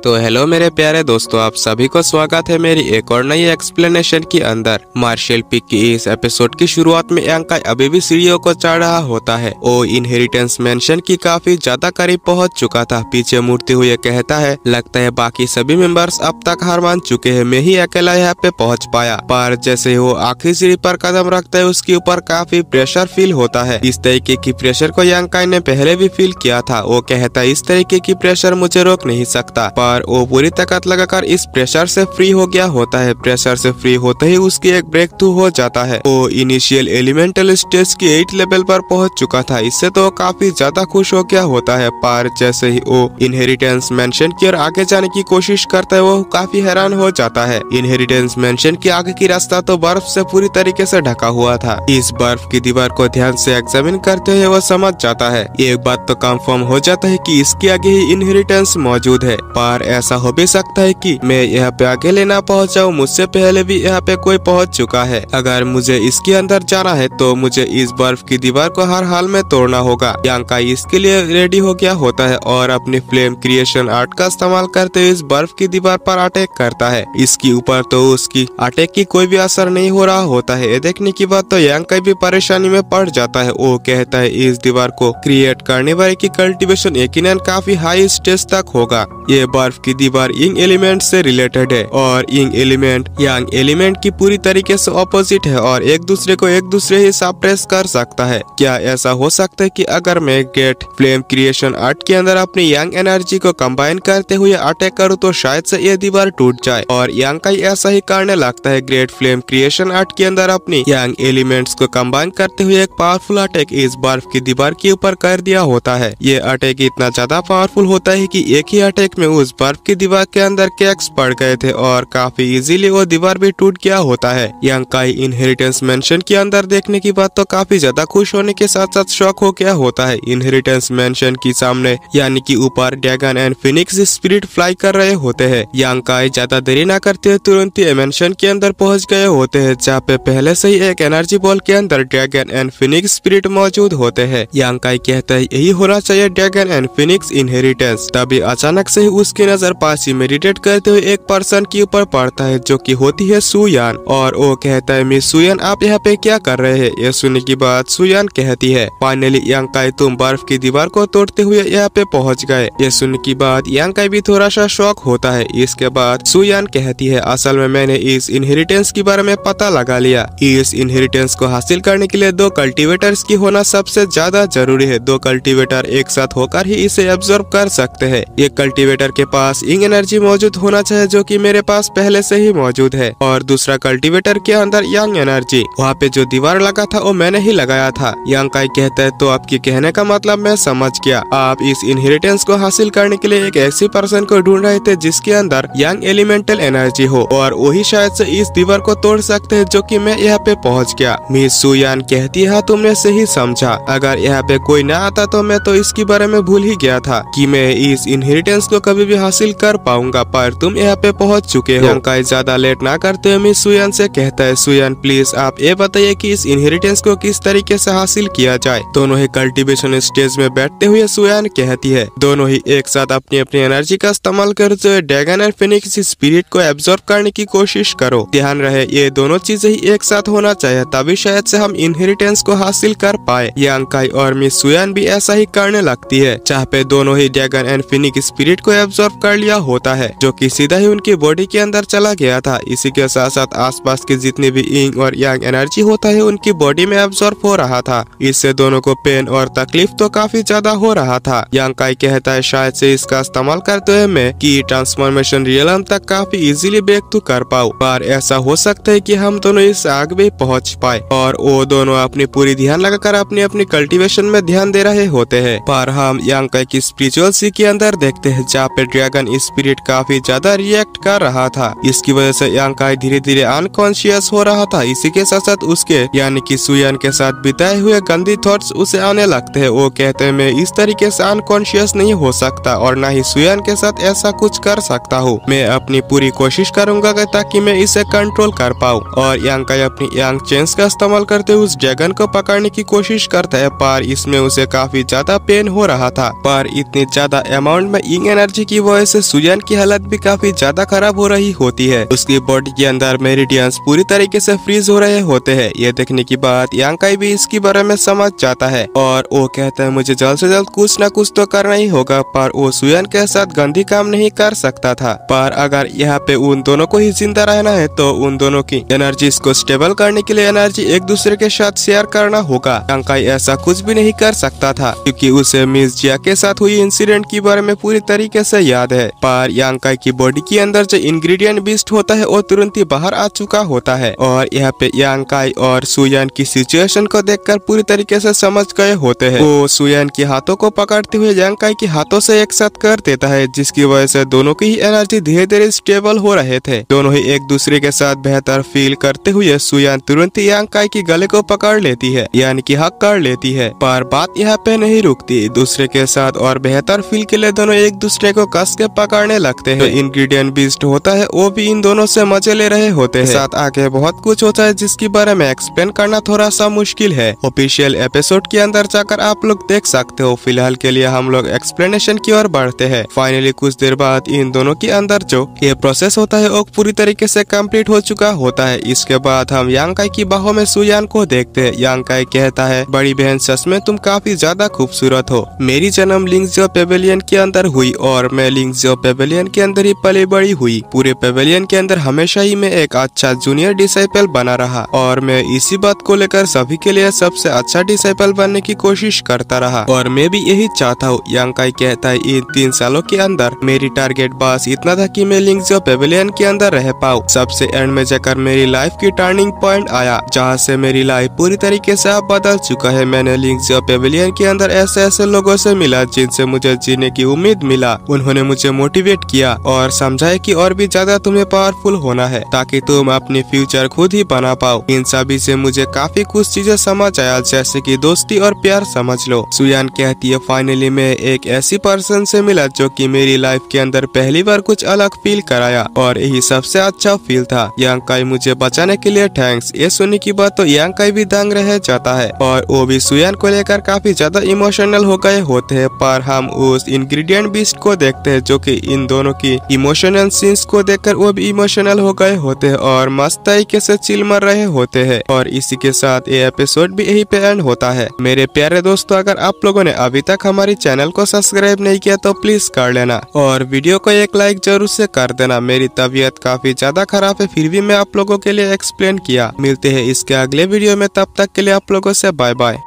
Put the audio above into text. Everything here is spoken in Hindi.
तो हेलो मेरे प्यारे दोस्तों, आप सभी को स्वागत है मेरी एक और नई एक्सप्लेनेशन के अंदर। मार्शल पीक की इस एपिसोड की शुरुआत में यांकाई अभी भी सीढ़ियों को चढ़ रहा होता है। वो इनहेरिटेंस मेंशन की काफी ज्यादा करीब पहुंच चुका था। पीछे मुड़ते हुए कहता है, लगता है बाकी सभी मेंबर्स अब तक हार मान चुके हैं, मैं ही अकेला यहाँ पे पहुँच पाया। पर जैसे वो आखिरी सीढ़ी पर कदम रखता है, उसके ऊपर काफी प्रेशर फील होता है। इस तरीके की प्रेशर को यांकाई ने पहले भी फील किया था। वो कहता है, इस तरीके की प्रेशर मुझे रोक नहीं सकता, पर वो पूरी ताकत लगाकर इस प्रेशर से फ्री हो गया होता है। प्रेशर से फ्री होते ही उसकी एक ब्रेक थ्रू हो जाता है। वो इनिशियल एलिमेंटल स्टेज की 8 लेवल पर पहुंच चुका था। इससे तो काफी ज्यादा खुश हो गया होता है। पर जैसे ही वो इनहेरिटेंस मेंशन की ओर आगे जाने की कोशिश करता है, वो काफी हैरान हो जाता है। इनहेरिटेंस मेंशन की आगे की रास्ता तो बर्फ से पूरी तरीके से ढका हुआ था। इस बर्फ की दीवार को ध्यान से एग्जामिन करते हुए वो समझ जाता है, एक बात तो कंफर्म हो जाता है कि इसके आगे ही इनहेरिटेंस मौजूद है। पर ऐसा हो भी सकता है कि मैं यहाँ पे अकेले ना पहुँच जाऊँ, मुझसे पहले भी यहाँ पे कोई पहुँच चुका है। अगर मुझे इसके अंदर जाना है तो मुझे इस बर्फ की दीवार को हर हाल में तोड़ना होगा। यांकाई इसके लिए रेडी हो गया होता है और अपनी फ्लेम क्रिएशन आर्ट का इस्तेमाल करते हुए इस बर्फ की दीवार पर अटैक करता है। इसके ऊपर तो उसकी अटैक की कोई भी असर नहीं हो रहा होता है। ये देखने की बात तो यांकाई भी परेशानी में पड़ जाता है। वो कहता है, इस दीवार को क्रिएट करने वाले की कल्टीवेशन यकीनन काफी हाई स्टेज तक होगा। ये बर्फ की दीवार इंग एलिमेंट से रिलेटेड है और इंग एलिमेंट यांग एलिमेंट की पूरी तरीके से ऑपोजिट है और एक दूसरे ही सप्रेस कर सकता है। क्या ऐसा हो सकता है कि अगर मैं गेट फ्लेम क्रिएशन आर्ट के अंदर अपनी यांग एनर्जी को कंबाइन करते हुए अटैक करूं तो शायद से ये दीवार टूट जाए। और यांकाई ऐसा ही करने लगता है। ग्रेट फ्लेम क्रिएशन आर्ट के अंदर अपनी यांग एलिमेंट्स को कंबाइन करते हुए एक पावरफुल अटैक इस बर्फ की दीवार के ऊपर कर दिया होता है। ये अटैक इतना ज्यादा पावरफुल होता है कि एक ही अटैक में उस बर्फ की दीवार के अंदर कैक्स पड़ गए थे और काफी इजीली वो दीवार भी टूट गया होता है। यांकाई इनहेरिटेंस मेंशन के अंदर देखने की बात तो काफी ज्यादा खुश होने के साथ साथ शॉक हो गया होता है। इनहेरिटेंस मेंशन की सामने यानी कि ऊपर dragon and Phoenix spirit fly कर रहे होते हैं। यांकाई ज्यादा देरी न करते हुए तुरंत ही मेंशन के अंदर पहुंच गए होते हैं, जहाँ पे पहले से ही एक एनर्जी बॉल के अंदर ड्रैगन एंड फिनिक्स स्पिरिट मौजूद होते हैं। यांकाई कहता है, यही होना चाहिए ड्रैगन एंड फिनिक्स इनहेरिटेंस। तभी अचानक से ही उसकी नजर पास ही मेडिटेट करते हुए एक पर्सन के ऊपर पड़ता है, जो कि होती है सुयान। और वो कहता है, मिस सुयान आप यहाँ पे क्या कर रहे हैं? ये सुनने की बात सुयान कहती है, फाइनली यांकाई तुम बर्फ की दीवार को तोड़ते हुए यहाँ पे पहुँच गए। ये सुनने की बात यांकाई भी थोड़ा सा शॉक होता है। इसके बाद सुयान कहती है, असल में मैंने इस इनहेरिटेंस के बारे में पता लगा लिया। इस इनहेरिटेंस को हासिल करने के लिए 2 कल्टीवेटर्स की होना सबसे ज्यादा जरूरी है। 2 कल्टीवेटर एक साथ होकर ही इसे एब्जॉर्ब कर सकते हैं। एक कल्टीवेटर के पास इंग एनर्जी मौजूद होना चाहिए, जो कि मेरे पास पहले से ही मौजूद है, और दूसरा कल्टीवेटर के अंदर यांग एनर्जी। वहाँ पे जो दीवार लगा था वो मैंने ही लगाया था। यांकाई कहता है, तो आपके कहने का मतलब मैं समझ गया। आप इस इनहेरिटेंस को हासिल करने के लिए एक ऐसी पर्सन को ढूंढ रहे थे जिसके अंदर यांग एलिमेंटल एनर्जी हो, और वही शायद से इस दीवार को तोड़ सकते हैं, जो कि मैं यहाँ पे पहुँच गया। मिस सुयान कहती है, तुमने सही समझा। अगर यहाँ पे कोई न आता तो मैं तो इसके बारे में भूल ही गया था कि मैं इस इनहेरिटेंस को कभी भी हासिल कर पाऊंगा, पर तुम यहाँ पे पहुँच चुके हो। यांकाई ज्यादा लेट ना करते हुए मिस सुयान से कहता है, सुयान प्लीज आप ये बताइए कि इस इनहेरिटेंस को किस तरीके से हासिल किया जाए। दोनों ही कल्टीवेशन स्टेज में बैठते हुए सुयान कहती है, दोनों ही एक साथ अपनी अपनी एनर्जी का इस्तेमाल करते हुए ड्रैगन एंड फिनिक्स स्पिरिट को एब्जॉर्ब करने की कोशिश करो। ध्यान रहे ये दोनों चीजें ही एक साथ होना चाहिए, तभी शायद से हम इनहेरिटेंस को हासिल कर पाए। यांकाई और मिस सुयान भी ऐसा ही करने लगती है, जहाँ पे दोनों ही ड्रैगन एंड फिनिक्स स्पिरिट को एब्जॉर्ब कर लिया होता है, जो कि सीधा ही उनकी बॉडी के अंदर चला गया था। इसी के साथ साथ आसपास की जितनी भी इंग और यांग एनर्जी होता है उनकी बॉडी में एब्जॉर्ब हो रहा था। इससे दोनों को पेन और तकलीफ तो काफी ज्यादा हो रहा था। यांकाई कहता है, शायद से इसका इस्तेमाल करते हुए मैं की ट्रांसफॉर्मेशन रियलम तक काफी इजीली ब्रेक थ्रू कर पाऊं, पर ऐसा हो सकता है कि हम दोनों इस आग में पहुंच पाए। और वो दोनों अपनी पूरी ध्यान लगाकर अपनी अपनी कल्टीवेशन में ध्यान दे रहे होते हैं। पर हम यांकाई की स्पिरिचुअल सी के अंदर देखते हैं, जहाँ पे ड्रैगन स्पिरिट काफी ज्यादा रिएक्ट कर रहा था। इसकी वजह से यांकाई धीरे धीरे अनकॉन्शियस हो रहा था। इसी के साथ साथ उसके यानी कि सुयान के साथ बिताए हुए गंदी थॉट्स उसे आने लगते हैं। वो कहते हैं, मैं इस तरीके से अनकॉन्शियस नहीं हो सकता और न ही सुयान के साथ ऐसा कुछ कर सकता हूँ। मैं अपनी पूरी कोशिश करूंगा ताकि मैं इसे कंट्रोल कर पाऊँ। और यांकाई अपनी यांग चेन्स का इस्तेमाल करते हुए उस ड्रैगन को पकड़ने की कोशिश करता है, पर इसमें उसे काफी ज्यादा पेन हो रहा था। पर इतनी ज्यादा अमाउंट में इंग एनर्जी की वो वजह से सुयान की हालत भी काफी ज्यादा खराब हो रही होती है। उसकी बॉडी के अंदर मेरिडियंस पूरी तरीके से फ्रीज हो रहे होते हैं। ये देखने के बाद यांग काई भी इसके बारे में समझ जाता है और वो कहता है मुझे जल्द से जल्द कुछ न कुछ तो करना ही होगा, पर वो सुयान के साथ गंदी काम नहीं कर सकता था। पर अगर यहाँ पे उन दोनों को ही जिंदा रहना है तो उन दोनों की एनर्जीज को स्टेबल करने के लिए एनर्जी एक दूसरे के साथ शेयर करना होगा। यांग काई ऐसा कुछ भी नहीं कर सकता था क्योंकि उसे मिस जिया के साथ हुई इंसिडेंट के बारे में पूरी तरीके से याद है। पर यांग काई की बॉडी के अंदर जो इंग्रेडिएंट बीस्ट होता है वो तुरंत ही बाहर आ चुका होता है और यहाँ पे यांग काई और सुयान की सिचुएशन को देखकर पूरी तरीके से समझ गए होते हैं। वो सुयान के हाथों को पकड़ते हुए यांग काई के हाथों से एक साथ कर देता है, जिसकी वजह से दोनों की ही एनर्जी धीरे धीरे स्टेबल हो रहे थे। दोनों ही एक दूसरे के साथ बेहतर फील करते हुए सुयान तुरंत ही यांग काई की गले को पकड़ लेती है, यानी कि हक कर लेती है। पर बात यहाँ पे नहीं रुकती, दूसरे के साथ और बेहतर फील के लिए दोनों एक दूसरे को कस के पकड़ने लगते हैं। इंग्रेडिएंट बीस्ट होता है वो भी इन दोनों से मजे ले रहे होते हैं। साथ आगे बहुत कुछ होता है जिसके बारे में एक्सप्लेन करना थोड़ा सा मुश्किल है। ऑफिशियल एपिसोड के अंदर जाकर आप लोग देख सकते हो। फिलहाल के लिए हम लोग एक्सप्लेनेशन की ओर बढ़ते हैं। फाइनली कुछ देर बाद इन दोनों के अंदर जो ये प्रोसेस होता है वो पूरी तरीके से कंप्लीट हो चुका होता है। इसके बाद हम यांग काई की बाहों में सुयान को देखते हैं। यांग काई कहता है बड़ी बहन सच में तुम काफी ज्यादा खूबसूरत हो। मेरी जन्म लिंगजियो पेवेलियन के अंदर हुई और मैं लिंगजियो पेवेलियन के अंदर ही पली बड़ी हुई। पूरे पेवेलियन के अंदर हमेशा ही मैं एक अच्छा जूनियर डिसाइपल बना रहा और मैं इसी बात को लेकर सभी के लिए सबसे अच्छा डिसाइपल बनने की कोशिश करता रहा और मैं भी यही चाहता हूँ। यांग काई कहता है इन 3 सालों के अंदर मेरी टारगेट बस इतना था कि मैं लिंगजियो पेवेलियन के अंदर रह पाऊँ। सबसे एंड में जाकर मेरी लाइफ की टर्निंग पॉइंट आया जहाँ से मेरी लाइफ पूरी तरीके से अब बदल चुका है। मैंने लिंगजियो पेवेलियन के अंदर ऐसे ऐसे लोगों से मिला जिनसे मुझे जीने की उम्मीद मिला। उन्होंने मुझे मोटिवेट किया और समझाया कि और भी ज्यादा तुम्हें पावरफुल होना है ताकि तुम अपनी फ्यूचर खुद ही बना पाओ। इन सभी से मुझे काफी कुछ चीजें समझ आया, जैसे कि दोस्ती और प्यार समझ लो। सुयान कहती है फाइनली मैं एक ऐसी पर्सन से मिला जो कि मेरी लाइफ के अंदर पहली बार कुछ अलग फील कराया और यही सबसे अच्छा फील था। यांग काई मुझे बचाने के लिए थैंक्स। ये सुनने की बात तो यांग काई भी दंग रह जाता है और वो भी सुयान को लेकर काफी ज्यादा इमोशनल हो गए होते हैं। पर हम उस इंग्रेडिएंट बीस्ट को देखते हैं जो कि इन दोनों की इमोशनल सीन्स को देखकर वो भी इमोशनल हो गए होते हैं और मस्त तरीके से चिल मर रहे होते हैं। और इसी के साथ ये एपिसोड भी यही पे एंड होता है। मेरे प्यारे दोस्तों, अगर आप लोगों ने अभी तक हमारे चैनल को सब्सक्राइब नहीं किया तो प्लीज कर लेना और वीडियो को एक लाइक जरूर से कर देना। मेरी तबीयत काफी ज्यादा खराब है, फिर भी मैं आप लोगों के लिए एक्सप्लेन किया। मिलते हैं इसके अगले वीडियो में, तब तक के लिए आप लोगों से बाय बाय।